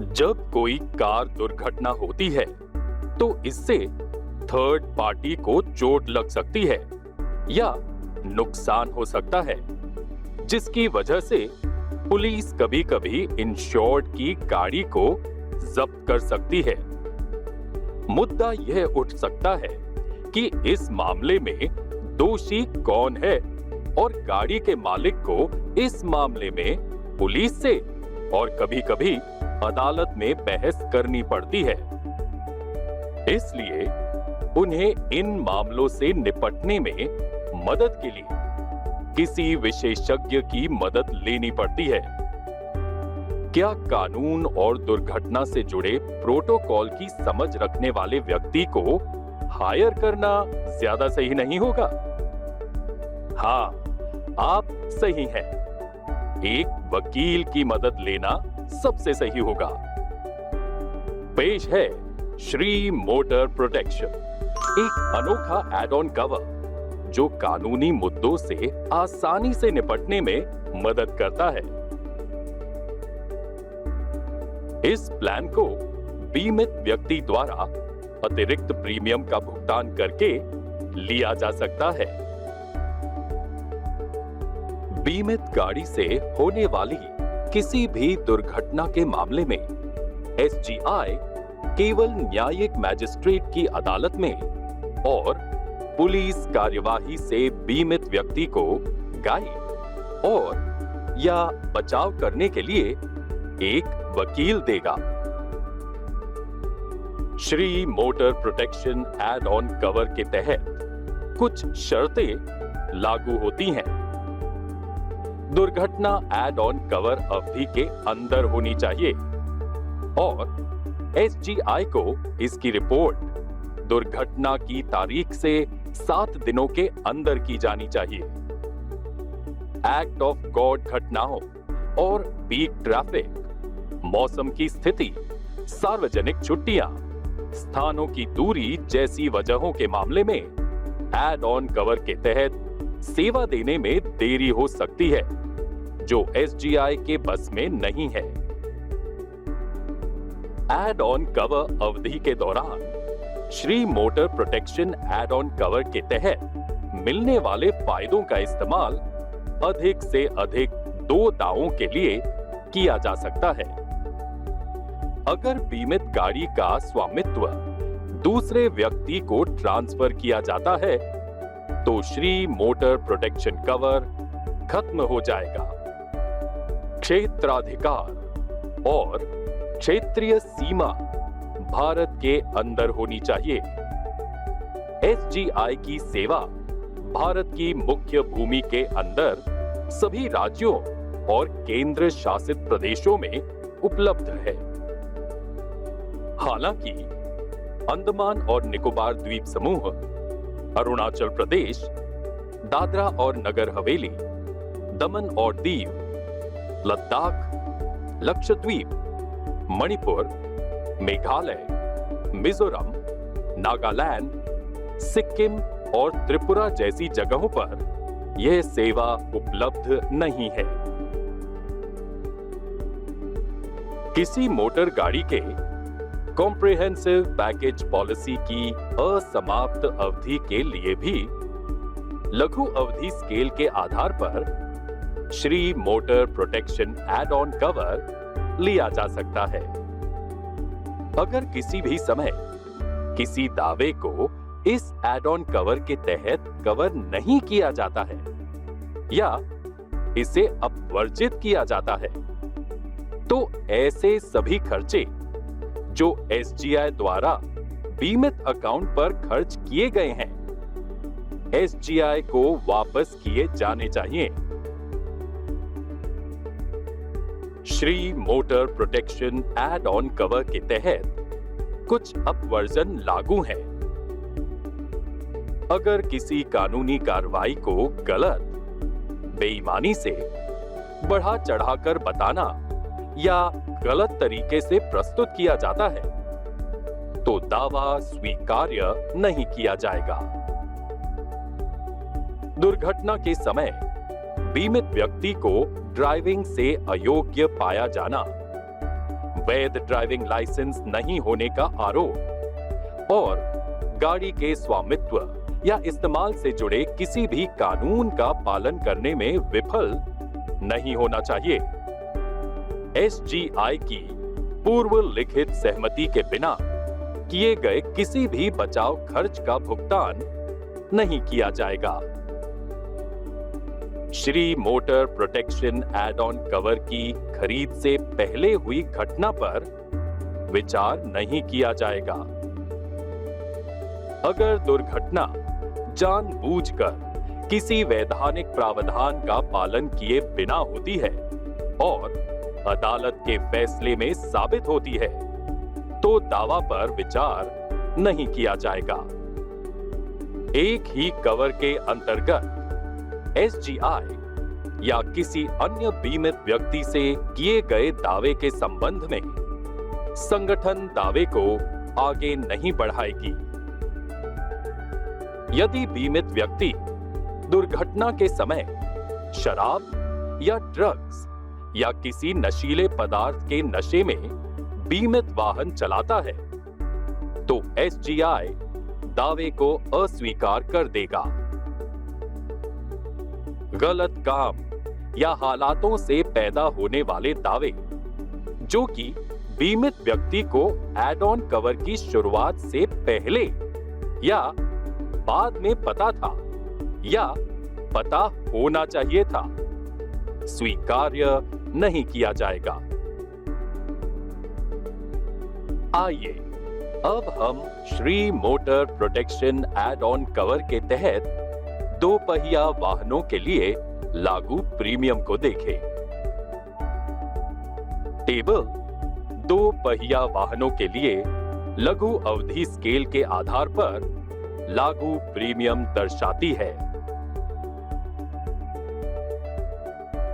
जब कोई कार दुर्घटना होती है तो इससे थर्ड पार्टी को चोट लग सकती है या नुकसान हो सकता है, जिसकी वजह से पुलिस कभी-कभी इंश्योर्ड की गाड़ी को जब्त कर सकती है। मुद्दा यह उठ सकता है कि इस मामले में दोषी कौन है और गाड़ी के मालिक को इस मामले में पुलिस से और कभी-कभी अदालत में बहस करनी पड़ती है। इसलिए उन्हें इन मामलों से निपटने में मदद के लिए किसी विशेषज्ञ की मदद लेनी पड़ती है। क्या कानून और दुर्घटना से जुड़े प्रोटोकॉल की समझ रखने वाले व्यक्ति को हायर करना ज्यादा सही नहीं होगा? हाँ, आप सही हैं। एक वकील की मदद लेना सबसे सही होगा। पेश है श्री मोटर प्रोटेक्शन, एक अनोखा एड ऑन कवर जो कानूनी मुद्दों से आसानी से निपटने में मदद करता है। इस प्लान को बीमित व्यक्ति द्वारा अतिरिक्त प्रीमियम का भुगतान करके लिया जा सकता है। बीमित गाड़ी से होने वाली किसी भी दुर्घटना के मामले में एसजीआई केवल न्यायिक मैजिस्ट्रेट की अदालत में और पुलिस कार्यवाही से बीमित व्यक्ति को गाइड और या बचाव करने के लिए एक वकील देगा। Shri motor protection add on cover के तहत कुछ शर्तें लागू होती हैं। दुर्घटना एड ऑन कवर अवधि के अंदर होनी चाहिए और एसजीआई को इसकी रिपोर्ट दुर्घटना की तारीख से 7 दिनों के अंदर की जानी चाहिए। एक्ट ऑफ गॉड घटनाओं और पीक ट्रैफिक, मौसम की स्थिति, सार्वजनिक छुट्टियां, स्थानों की दूरी जैसी वजहों के मामले में एड ऑन कवर के तहत सेवा देने में देरी हो सकती है, जो एसजीआई के बस में नहीं है। एड ऑन कवर अवधि के दौरान Shri motor protection add on cover के तहत मिलने वाले फायदों का इस्तेमाल अधिक से अधिक 2 दावों के लिए किया जा सकता है। अगर बीमित गाड़ी का स्वामित्व दूसरे व्यक्ति को ट्रांसफर किया जाता है तो श्री मोटर प्रोटेक्शन कवर खत्म हो जाएगा। क्षेत्राधिकार और क्षेत्रीय सीमा भारत के अंदर होनी चाहिए। एसजीआई की सेवा भारत की मुख्य भूमि के अंदर सभी राज्यों और केंद्र शासित प्रदेशों में उपलब्ध है। हालांकि अंडमान और निकोबार द्वीप समूह, अरुणाचल प्रदेश, दादरा और नगर हवेली, दमन और दीव, लद्दाख, लक्षद्वीप, मणिपुर, मेघालय, मिजोरम, नागालैंड, सिक्किम और त्रिपुरा जैसी जगहों पर यह सेवा उपलब्ध नहीं है। किसी मोटर गाड़ी के कॉम्प्रिहेंसिव पैकेज पॉलिसी की असमाप्त अवधि के लिए भी लघु अवधि स्केल के आधार पर Shri motor protection add on cover लिया जा सकता है। अगर किसी भी समय किसी दावे को इस एड ऑन कवर के तहत कवर नहीं किया जाता है या इसे अपवर्जित किया जाता है, तो ऐसे सभी खर्चे जो एसजीआई द्वारा बीमित अकाउंट पर खर्च किए गए हैं, एसजीआई को वापस किए जाने चाहिए। Shri motor protection add on cover के तहत कुछ अपवर्जन लागू हैं। अगर किसी कानूनी कार्रवाई को गलत, बेईमानी से, बढ़ा चढ़ाकर बताना या गलत तरीके से प्रस्तुत किया जाता है, तो दावा स्वीकार्य नहीं किया जाएगा। दुर्घटना के समय बीमित व्यक्ति को ड्राइविंग से अयोग्य पाया जाना वैध ड्राइविंग लाइसेंस नहीं होने का आरोप और गाड़ी के स्वामित्व या इस्तेमाल से जुड़े किसी भी कानून का पालन करने में विफल नहीं होना चाहिए। एसजीआई की पूर्व लिखित सहमति के बिना किए गए किसी भी बचाव खर्च का भुगतान नहीं किया जाएगा। Shri motor protection add on cover की खरीद से पहले हुई घटना पर विचार नहीं किया जाएगा। अगर दुर्घटना जानबूझकर किसी वैधानिक प्रावधान का पालन किए बिना होती है और अदालत के फैसले में साबित होती है, तो दावा पर विचार नहीं किया जाएगा। एक ही कवर के अंतर्गत एसजीआई या किसी अन्य बीमित व्यक्ति से किए गए दावे के संबंध में संगठन दावे को आगे नहीं बढ़ाएगी। यदि बीमित व्यक्ति दुर्घटना के समय शराब या ड्रग्स या किसी नशीले पदार्थ के नशे में बीमित वाहन चलाता है, तो एसजीआई दावे को अस्वीकार कर देगा। गलत काम या हालातों से पैदा होने वाले दावे जो कि बीमित व्यक्ति को एड ऑन कवर की शुरुआत से पहले या बाद में पता था या पता होना चाहिए था, स्वीकार्य नहीं किया जाएगा। आइए अब हम Shri motor protection add on cover के तहत दो पहिया वाहनों के लिए लागू प्रीमियम को देखें। टेबल दो पहिया वाहनों के लिए लघु अवधि स्केल के आधार पर लागू प्रीमियम दर्शाती है।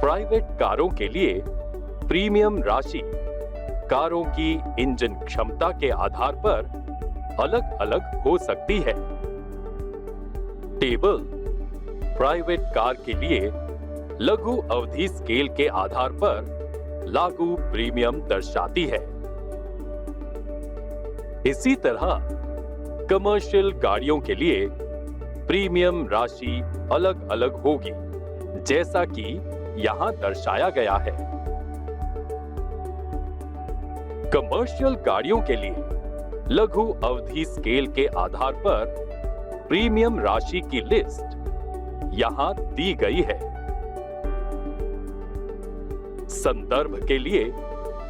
प्राइवेट कारों के लिए प्रीमियम राशि कारों की इंजन क्षमता के आधार पर अलग-अलग हो सकती है। टेबल प्राइवेट कार के लिए लघु अवधि स्केल के आधार पर लागू प्रीमियम दर्शाती है। इसी तरह कमर्शियल गाड़ियों के लिए प्रीमियम राशि अलग-अलग होगी, जैसा कि यहां दर्शाया गया है। कमर्शियल गाड़ियों के लिए लघु अवधि स्केल के आधार पर प्रीमियम राशि की लिस्ट यहां दी गई है। संदर्भ के लिए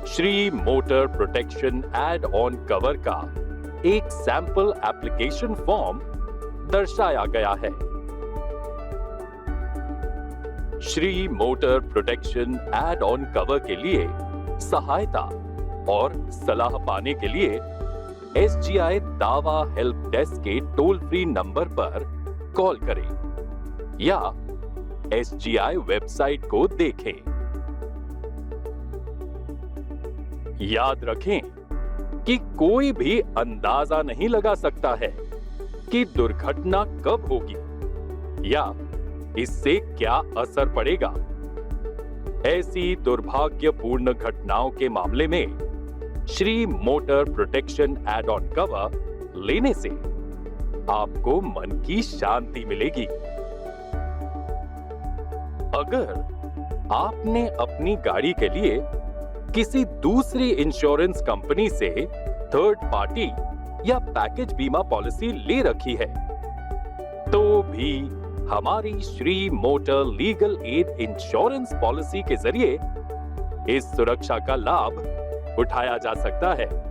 Shri motor protection add on cover का एक सैंपल एप्लीकेशन फॉर्म दर्शाया गया है। Shri motor protection add on cover के लिए सहायता और सलाह पाने के लिए एसजीआई दावा हेल्प डेस्क के टोल फ्री नंबर पर कॉल करें या एसजीआई वेबसाइट को देखें। याद रखें कि कोई भी अंदाजा नहीं लगा सकता है कि दुर्घटना कब होगी या इससे क्या असर पड़ेगा। ऐसी दुर्भाग्यपूर्ण घटनाओं के मामले में Shri motor protection add on cover लेने से आपको मन की शांति मिलेगी। अगर आपने अपनी गाड़ी के लिए किसी दूसरी इंश्योरेंस कंपनी से थर्ड पार्टी या पैकेज बीमा पॉलिसी ले रखी है, तो भी हमारी Shri motor legal aid insurance policy के जरिए इस सुरक्षा का लाभ उठाया जा सकता है।